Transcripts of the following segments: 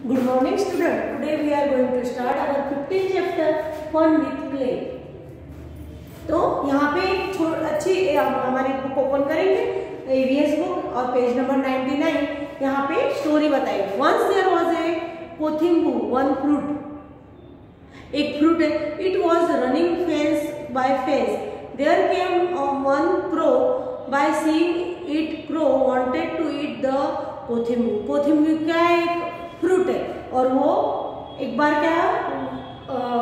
Good morning student. Today we are going to start our 15th chapter Fun with Play. तो यहाँ पे अच्छी हमारी बुक ओपन करेंगे AVS बुक और पेज नंबर 99 यहाँ पे स्टोरी बताएंगे. Once there was a कोथिंबू one fruit. एक फ्रूट है. It was running face by face. There came one crow. By seeing it, crow wanted to eat the कोथिंबू. कोथिंबू क्या है? एक फ्रूट है और वो एक बार क्या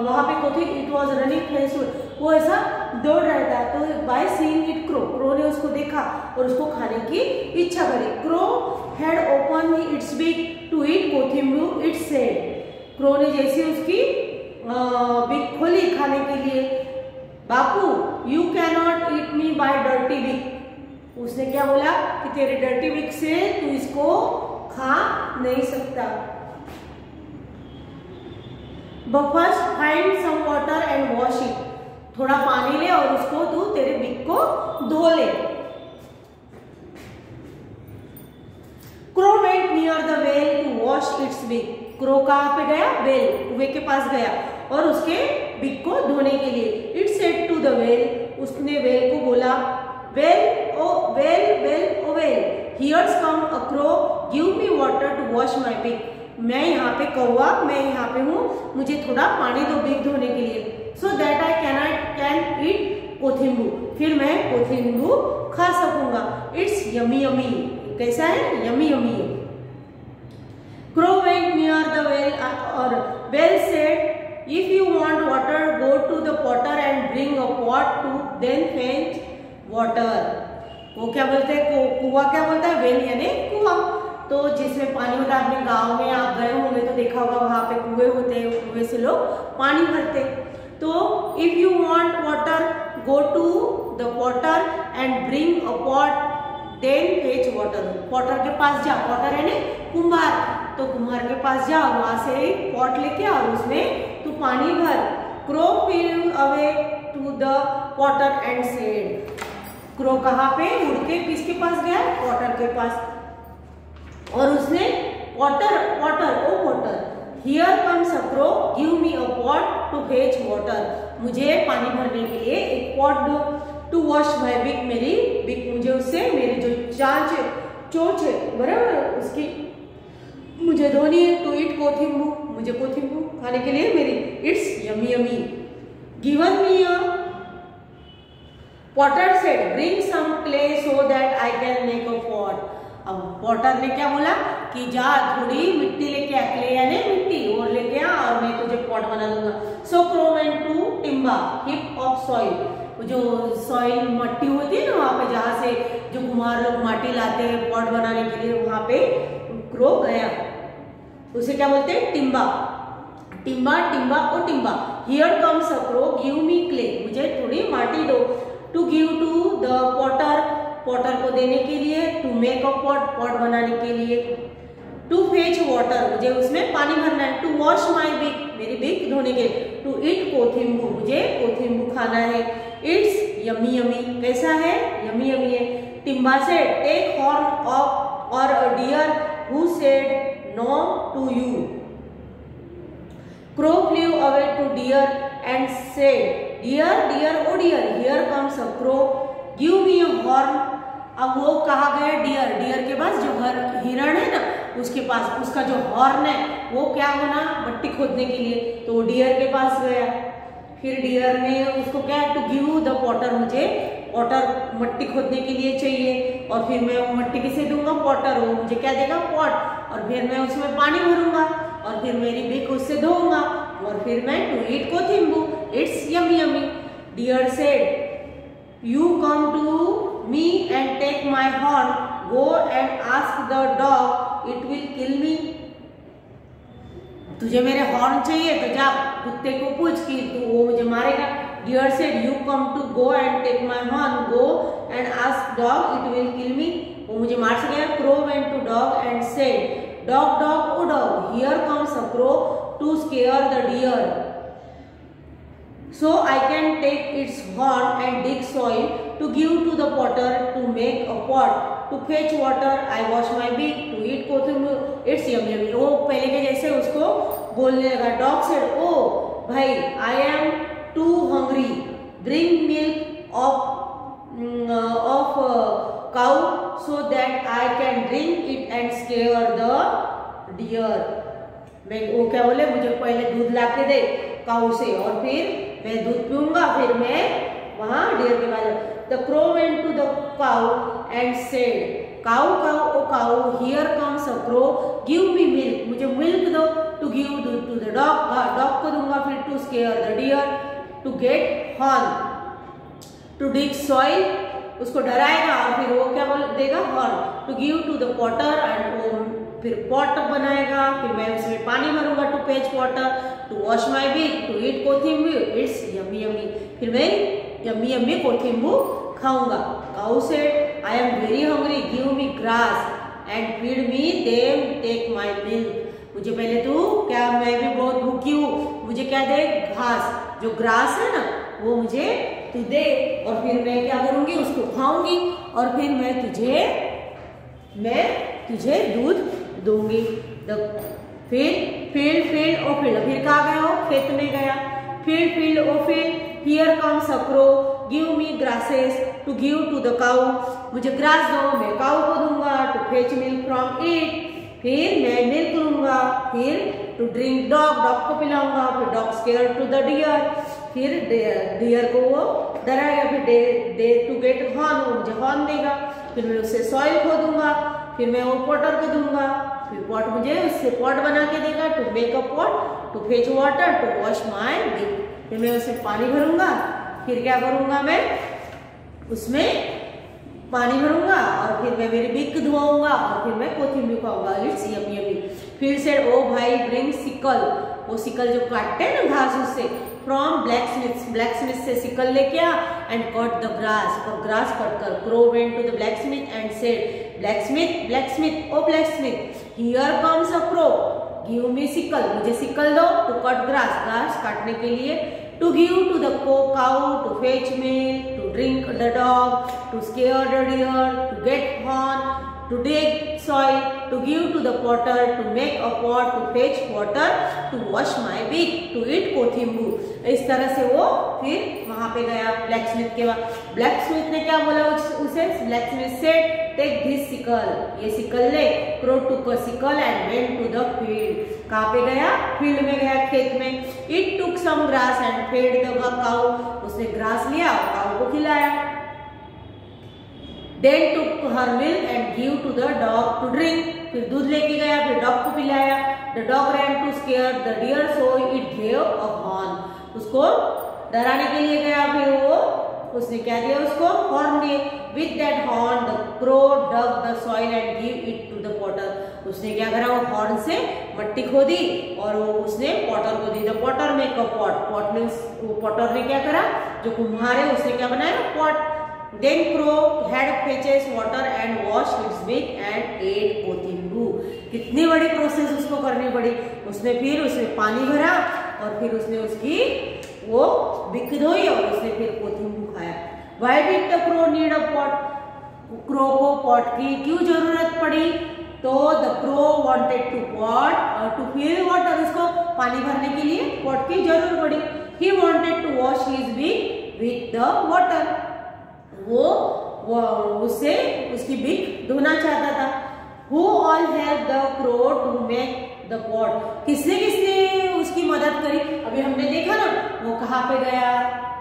वहां पे कोथिंग इट वॉज रनिंग फेस वो ऐसा दौड़ रहा था. तो बाय सीइंग इट क्रो ने उसको देखा और उसको खाने की इच्छा करी. Crow had open its beak to eat कोथिंबू. It said. क्रो ने जैसे उसकी बिग खोली खाने के लिए, Bapu you can not eat me by dirty beak. उसने क्या बोला कि तेरे डर्टी बिग से तू इसको खा नहीं सकता. But first find some water and wash it. थोड़ा पानी ले और उसको तू तेरे बिग को धो ले. Crow went near the well to wash its beak. Crow कहाँ पे गया? वेल, कुएं के पास गया और उसके बिग को धोने के लिए. It said to the well. उसने वेल को बोला, well o well well o well, here's come a crow, give me water to wash my beak. मैं यहाँ पे कौवा, मैं यहाँ पे हूँ, मुझे थोड़ा पानी दो बिग धोने के लिए. So that I can eat कोथिंबू. फिर मैं कोथिंबू खा सकूंगा. It's yummy yummy. कैसा है? Yummy yummy. Crow went near the well और well said, if you want water go to the potter and bring a pot to then fetch water. वो क्या बोलते हैं? कुआ क्या बोलता है? वेल यानी कुआ. तो जिसमें पानी होता है, अपने गांव में आप गए होंगे तो देखा होगा वहां पे कुएं होते हैं, कुएं से लोग पानी भरते. तो if you want water go to the potter and bring a pot then fetch water. Potter के पास जा. पॉटर है ना कुम्हार. तो कुम्हार के पास जा, वहां से पॉट लेके आ और उसमें तू पानी भर. Crow flew away to the potter and said. Crow कहाँ पे उड़ के किसके पास गया? पॉटर के पास. और उसने potter here comes a crow, give me a pot to fetch water. मुझे पानी भरने के लिए एक पॉट दो. टू वॉश माई बिग, मेरी बिग, मुझे उससे मेरी जो चोच है बराबर उसकी मुझे धोनी है. टू ईट कोथिंबू, मुझे कोथिंबू खाने के लिए मेरी. It's yummy yummy. Given me a potter said, bring some clay so that I can make a pot. अब पॉटर ने क्या बोला कि जा थोड़ी मिट्टी लेके आ, क्ले यानी मिट्टी, और लेके आ और मैं तुझे पॉट बना दूंगा. सो क्रो वेंट टू टिम्बा हिप ऑफ सॉइल. जो सॉइल मट्टी होती है ना वहां पे जहां से जो कुम्हार लोग माटी लाते हैं पॉट बनाने के लिए, वहां पे क्रो गया. उसे क्या बोलते हैं? टिम्बा. टिम्बा टिम्बा ओ टिम्बा. Here comes a crow, give me clay, मुझे थोड़ी माटी दो. To give to the potter, potter को देने के लिए. To make a pot, pot बनाने के लिए. टू फेच वाटर, मुझे उसमें पानी भरना है. टू वॉश माई बिग, मेरी बिग धोने के. टू ईट कोथिंबू, मुझे कोथिंबू खाना है. It's yummy yummy. कैसा है? यमी यमी है. टिम्बा से टेक हॉर्न ऑफ और a deer who said no to you. Crow flew away to deer and said, dear dear oh dear, here comes a crow, give me a horn. अब वो कहाँ गया? Dear. Dear के पास जो हिरण है ना उसके पास उसका जो हॉर्न है वो क्या होना? मट्टी खोदने के लिए. तो डियर के पास गया. फिर डियर ने उसको क्या? टू गिव द पॉटर, मुझे पॉटर मट्टी खोदने के लिए चाहिए. और फिर मैं वो मट्टी किसे दूंगा? पॉटर. वो मुझे क्या देगा? पॉट. और फिर मैं उसमें पानी भरूंगा और फिर मेरी बिग उससे धोऊंगा और फिर मैं टू ईट कोथिंबू. It's yummy yummy. Deer said, you come to me and take my horn, go and ask the dog, it will kill me. तुझे मेरे हॉर्न चाहिए तो जा कुत्ते को पूछ कि तू वो मुझे मारेगा. Deer said, you come to go and take my horn, go and ask dog, it will kill me. वो मुझे मार सकेगा. Crow went to dog and said, dog dog o dog, here comes a crow to scare the deer. So I can take its horn and dig soil to give to the potter to make a pot. To fetch water, I wash my beak. To eat kothumber, it's yummy yummy. वो पहले के जैसे उसको बोलने लगा. Dog said, oh भाई, I am too hungry. Bring milk of cow so that I can drink it and scare the deer. मैं वो क्या बोले, मुझे पहले दूध ला के दे काऊ से और फिर मैं दूध पीऊंगा, फिर मैं वहां डियर के पास. The crow went to the cow and said, cow, cow, oh cow, here comes a crow, give me milk, मुझे मिल्क दो. To give to the dog, dog को दूंगा. फिर to scare the deer, to get horn, to dig soil, उसको डराएगा और फिर वो क्या बोल देगा, horn. To give to the potter, and वो फिर पॉट बनाएगा, फिर मैं उसमें पानी भरूंगा. To fetch water, to wash my beak, to eat कोथिंबीर, it's yummy yummy. फिर मैं यम्मी यम्मी कोथिंबीर खाऊंगा. Cow said, I am very hungry, give me grass and feed me, then take my milk. मुझे पहले तू क्या, मैं भी बहुत भूखी हूँ, मुझे क्या दे, घास, जो ग्रास है ना वो मुझे तू दे और फिर मैं क्या करूंगी, उसको खाऊंगी और फिर मैं तुझे दूध दूंगी. फिर फील्ड ओ फील्ड, फिर कहाँ गया हो, खेत में गया. Field o field, here comes a crow, give me grasses to give to the cow. मुझे ग्रास दो, मैं काऊ को दूंगा. To fetch milk from it, फिर मैं मिल्क लूंगा. फिर to drink dog को पिलाऊंगा. फिर dog scared to the deer, फिर डियर को वो डराएगा. फिर to get horn, वो मुझे हॉर्न देगा. फिर मैं उससे सॉइल खोदूंगा. फिर मैं वो पॉटर को दूंगा. फिर पॉट मुझे उससे पॉट बना के देगा. To make a pot, to fetch water, to wash my beak. फिर मैं उसमें पानी भरूंगा. फिर क्या करूंगा, मैं उसमें पानी भरूंगा और फिर मैं मेरी बिक धोऊंगा और फिर मैं कोथिंबीर खाऊंगा. It's yummy yummy. फिर सेड, ओ भाई, ब्रिंग सिकल, वो सिकल जो काटते हैं ना घास, उससे. फ्रॉम ब्लैकस्मिथ से सिकल लेके आ एंड कट द ग्रास, और ग्रास कट कर. Crow went to the blacksmith and said, blacksmith, o blacksmith, here comes a crow, give me sickle, मुझे सिकल दो. टू कट ग्रास काटने के लिए. To give to the cow, to fetch milk, to drink the dog, to scare the deer, to get horn, to dig soil, to give to the potter, to make a pot, to fetch water, to wash my beak, to eat कोथिंबीर. इस तरह से वो फिर वहां पे गया blacksmith के बाद. ब्लैकस्मिथ ने क्या बोला उसे, ब्लैकस्मिथ से, टेक दिस सिकल, ये सिकल ले. Crow took a sickle and went to the field. कहाँ पे गया, फील्ड में गया, खेत में. It took some grass and fed the cow, उसने ग्रास लिया और काऊ को खिलाया. Then took her milk and give to the dog to drink. फिर दूध लेके गया, फिर डॉग को पिलाया. The dog ran to scare the deer, so it gave a horn. उसको डराने के लिए गया, फिर वो उसने क्या दिया, उसको हॉर्न दिए. With that horn, the crow dug the soil and gave it to the potter. उसने क्या करा, वो हॉर्न से मट्टी खोदी और वो उसने पॉटर को दी. The potter make a pot. Potter ने क्या करा, जो कुम्हार है उसने क्या बनाया, pot. Then crow had fetches water and washed its beak and ate कोथिंबीर. कितनी बड़ी प्रोसेस उसको करनी पड़ी. उसने फिर उसमें पानी भरा और फिर उसने उसकी वो बिक धोई और उसने फिर कोथिंबीर खाया. Why did the crow need a pot? Crow को पॉट की क्यों जरूरत पड़ी, तो the crow wanted to pot to fill water, उसको पानी भरने के लिए पॉट की जरूरत पड़ी. He wanted to wash his beak with the water. वो उससे उसकी बिक धोना चाहता था. Who all helped the crow to make the pot? किसने उसकी मदद करी. अभी हमने देखा ना, वो कहाँ पे गया,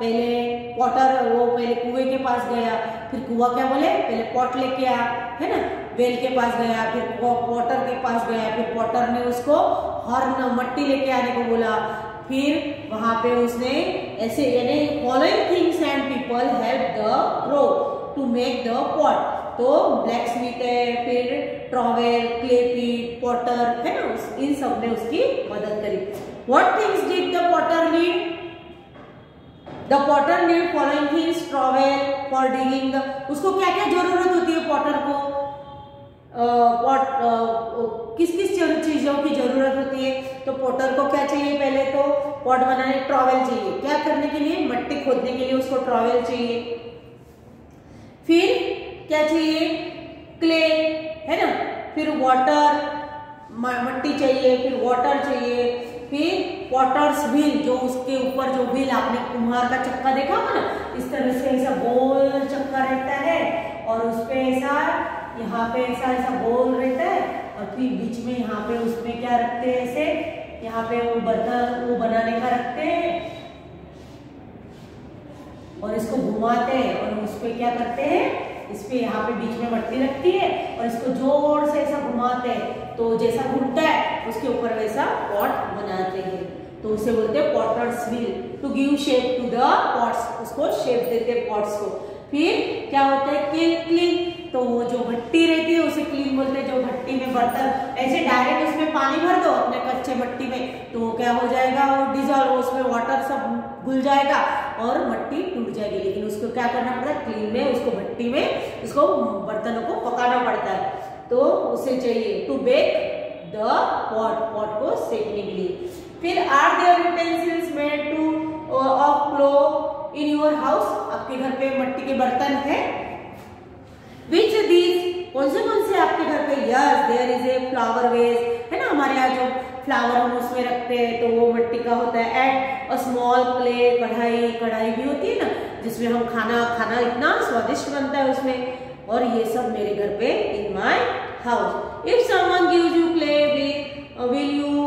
पहले पॉटर, वो पहले कुएं के पास गया, फिर कुआं क्या बोले, पहले पॉट लेके आ, है ना, वेल के पास गया, फिर पॉटर के पास गया, फिर पॉटर ने उसको हॉर्न मट्टी लेके आने को बोला. फिर वहां पे उसने ऐसे, यानी following things and people help the crow to make the pot. तो ब्लैकस्मिथ है, फिर ट्रॉवेल, क्ले पीट, पॉटर है ना, इन सब ने उसकी मदद करी. What things did the Potter need? The Potter need following things, trowel for digging the. उसको क्या क्या जरूरत होती है पॉटर को, किस किस चीजों की जरूरत होती है? तो पोटर को क्या चाहिए? पहले तो पॉट बनाने ट्रॉवेल चाहिए। क्या करने के लिए? मट्टी खोदने के लिए उसको ट्रॉवेल चाहिए। फिर क्या चाहिए? क्ले, है ना। फिर वाटर, मट्टी चाहिए, फिर वाटर चाहिए, फिर पॉटर्स व्हील, जो उसके ऊपर जो व्हील, आपने कुम्हार का चक्का देखा होगा ना, इस तरह से ऐसा गोल चक्का रहता है और उस पे ऐसा, यहाँ पे ऐसा ऐसा गोल रहता है और फिर बीच में यहाँ पे उसमें क्या रखते हैं? ऐसे यहाँ पे वो बर्तन वो बनाने का रखते हैं और इसको घुमाते हैं और उस पे क्या करते हैं? इस पे यहाँ पे बीच में मट्टी रखती है और इसको जोर से ऐसा घुमाते हैं, तो जैसा घूमता है उसके ऊपर वैसा पॉट बनाते हैं। तो उसे बोलते हैं potter's wheel, to give shape to the pots, उसको शेप देते हैं पॉट्स को। फिर क्या होता है? क्लीन, तो वो जो भट्टी रहती है उसे क्लीन बोलते हैं। जो भट्टी में बर्तन ऐसे डायरेक्ट उसमें पानी भर दो अपने कच्चे मट्टी में, तो क्या हो जाएगा? वो डिजॉल्व, उसमें वाटर सब घुल जाएगा और मट्टी टूट जाएगी। लेकिन उसको क्या करना पड़ता है? क्लीन में उसको भट्टी में उसको बर्तनों को पकाना पड़ता है। तो उसे चाहिए to bake the pot, pot को सेकने के लिए। फिर are there utensils made to of clay in your house, आपके घर पे मट्टी के बर्तन है? विच दीज, कौन से आपके घर पे? Yes, there is a flower vase, है ना। हमारे यहाँ जो फ्लावर हम उसमें रखते हैं तो वो मिट्टी का होता है। एंड अ स्मॉल प्ले, कढ़ाई भी होती है ना, जिसमें हम खाना इतना स्वादिष्ट बनता है उसमें। और ये सब मेरे घर पे in my house. If someone gives you clay, will you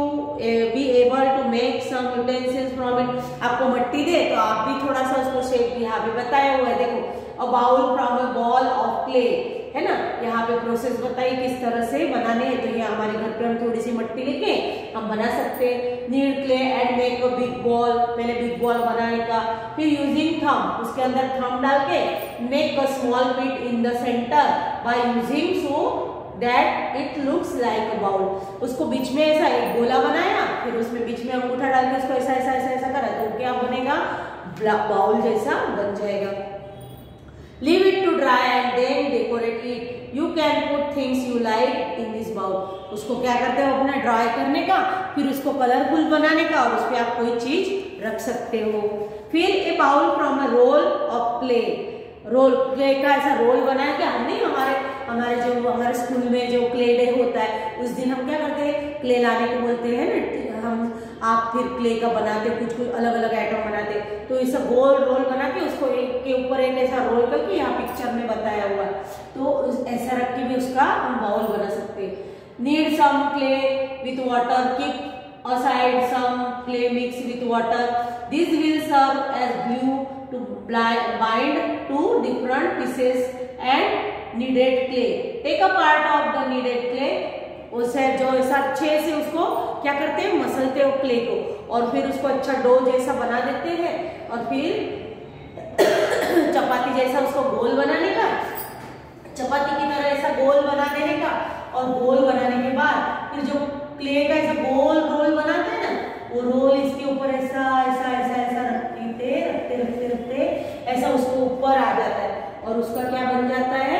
be able to make some utensils from it? आपको मट्टी दे तो आप भी थोड़ा सा उसको शेप, यहाँ पे बताया हुआ है, देखो, a bowl from a ball of clay, है ना। यहाँ पे प्रोसेस बताइए किस तरह से बनाने हैं। तो ये हमारे घर पे हम थोड़ी सी मट्टी लेके हम बना सकते हैं। Need clay and make a big ball, पहले बिग बॉल बनाने का। फिर यूजिंग थंब, उसके अंदर थंब डाल के make a small bit in the centre by using so that it looks like a bowl, उसको बीच में ऐसा एक गोला बनाया, फिर उसमें बीच में अंगूठा डाल के उसको ऐसा ऐसा ऐसा ऐसा करा तो क्या बनेगा? बाउल जैसा बन जाएगा। Leave it to dry and then decorate it, you can put things you like in this bowl. उसको क्या करते हो? अपना ड्राई करने का, फिर उसको कलरफुल बनाने का और उस पर आप कोई चीज रख सकते हो। फिर a bowl from a roll of clay, roll clay का ऐसा रोल बनाया क्या हमने? हमारे स्कूल में जो क्ले डे होता है उस दिन हम क्या करते हैं? क्ले लाने को बोलते हैं ना हम, आप फिर क्ले का बनाते, कुछ अलग अलग आइटम बनाते। तो ऐसा गोल रोल बना के उसको एक के ऊपर एक ऐसा रोल करके, यहाँ पिक्चर में बताया हुआ है, तो ऐसा रख के भी उसका हम बाउल बना सकते हैं। Need some clay with water, keep aside some clay mix with water, this will serve as glue to bind two different pieces and kneaded clay. Take a part of the kneaded clay, उसे जो ऐसा अच्छे से उसको क्या करते हैं? मसलते हो क्ले को और फिर उसको अच्छा डो जैसा बना देते हैं और फिर चपाती जैसा उसको गोल बनाने का, चपाती की तरह ऐसा गोल बना देने का। और गोल बनाने के बाद फिर जो क्ले का ऐसा गोल रोल बनाते हैं ना, वो रोल इसके ऊपर ऐसा ऐसा ऐसा ऐसा रखते ऐसा उसको ऊपर आ जाता है और उसका क्या बन जाता है?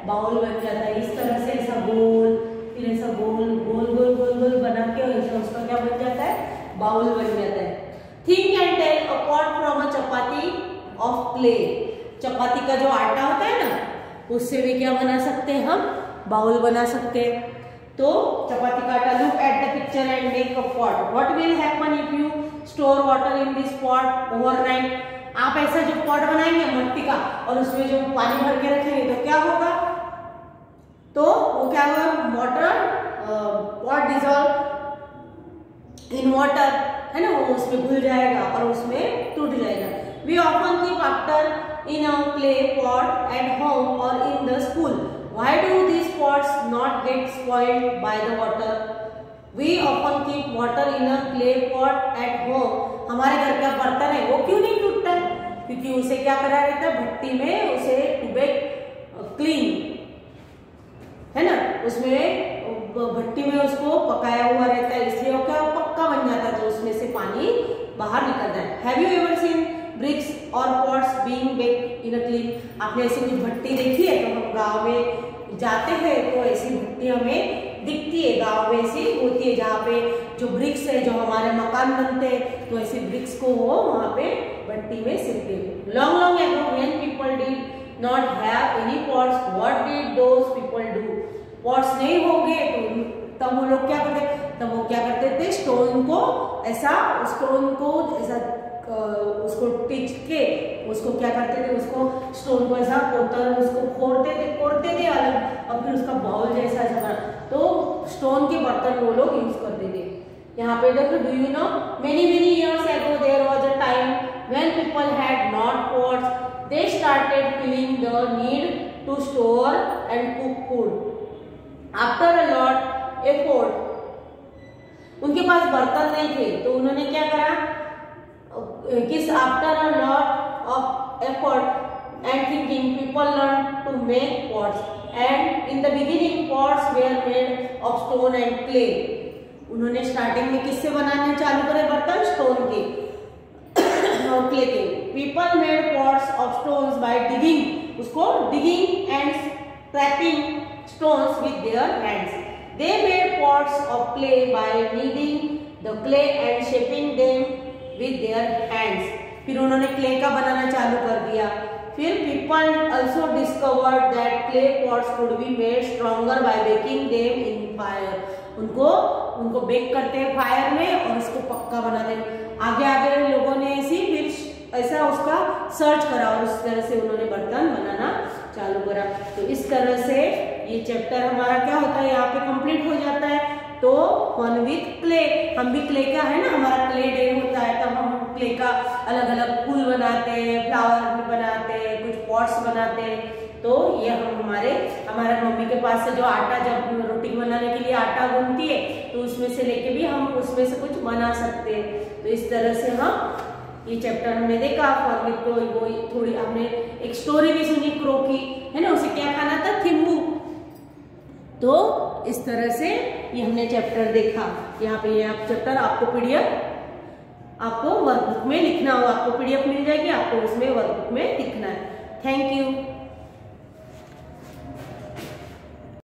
बाउल बन जाता है। इस तरह से ऐसा गोल, फिर ऐसा गोल गोल गोल गोल गोल बना के ऐसा उसका क्या बन जाता है? बाउल बन जाता है। Think and tell a pot from a chapati of clay, chapati का जो आटा होता है ना उससे भी क्या बना सकते हैं? हम बाउल बना सकते हैं। तो चपाती का आटा, look at the picture and make a pot. What will happen if you store water in this pot overnight? आप ऐसा जो पॉट बनाएंगे मट्टी का और उसमें जो पानी भर के रखेंगे तो क्या होगा? तो वो क्या होगा? Water, pot dissolve in water, है ना, वो उसमें घुल जाएगा और उसमें टूट जाएगा। We often keep after in a clay pot at home और in the school. Why do these pots not get spoiled by the water? We often keep water in a clay pot at home. हमारे घर का बर्तन है वो क्यों नहीं टूटता है? क्योंकि उसे क्या करा रहता है? भट्टी में उसे टू बेक क्लीन, है ना, उसमें भट्टी में उसको पकाया हुआ रहता है, इसलिए वो क्या पक्का बन जाता है, तो उसमें से पानी बाहर निकलता है। Have you ever seen bricks or pots being baked in a clean? आपने ऐसी कुछ भट्टी देखी है? तो हम गांव में जाते हैं तो ऐसी भट्टी हमें दिखती है, गांव में ऐसी होती है जहाँ पे जो ब्रिक्स है, जो हमारे मकान बनते हैं, तो ऐसे ब्रिक्स को वो वहाँ पे भट्टी में सेकते। Long long ago when people did not have any pots, what did those people do? Pots नहीं होंगे तो तब वो लोग क्या करते? तब वो क्या करते थे? स्टोन को ऐसा उसको टिच के उसको क्या करते थे? उसको स्टोन को ऐसा उसको कोड़ते थे अलग, और फिर उसका बाउल जैसा ऐसा बना, तो स्टोन के बर्तन वो लोग यूज करते थे। यहाँ पे देखो, do you know many years ago there was a time when people had not pots, they started feeling the need to store and cook food. After a lot effort, उनके पास बर्तन नहीं थे तो उन्होंने क्या करा? After a lot of effort and thinking, people learned to make pots, and in the beginning pots were made of stone and clay. उन्होंने starting में किससे बनाने चालू करे बर्तन? स्टोन के और क्ले के। People made pots of stones by digging, उसको digging and scraping stones with their hands. They made pots of clay by kneading the clay and shaping them with their hands. फिर उन्होंने clay का बनाना चालू कर दिया। फिर people also discovered that clay pots could be made stronger by baking them in fire. उनको bake करते हैं फायर में और उसको पक्का बनाते हैं। आगे लोगों ने फिर ऐसा उसका सर्च करा और उस तरह से उन्होंने बर्तन बनाना चालू करा। तो इस तरह से ये चैप्टर हमारा क्या होता है, यहाँ पे कंप्लीट हो जाता है। तो फन विथ क्ले, हम भी क्ले का है ना, हमारा क्ले डे होता है तब हम क्ले का अलग अलग फूल बनाते हैं, फ्लावर बनाते हैं, कुछ पॉट्स बनाते हैं। तो ये हमारे मम्मी के पास से जो आटा, जब रोटी बनाने के लिए आटा गूंथती है तो उसमें से लेके भी हम उसमें से कुछ बना सकते हैं। तो इस तरह से हम ये चैप्टर हमने देखा। फन विथ क्रो, वो थोड़ी हमने एक स्टोरी भी सुनी क्रो की, है ना, उसे क्या खाना था? थिम्बू। तो इस तरह से ये हमने चैप्टर देखा। यहाँ पे ये चैप्टर आपको पीडीएफ आपको वर्कबुक में लिखना होगा, आपको पीडीएफ मिल जाएगी, आपको उसमें वर्कबुक में लिखना है। Thank you.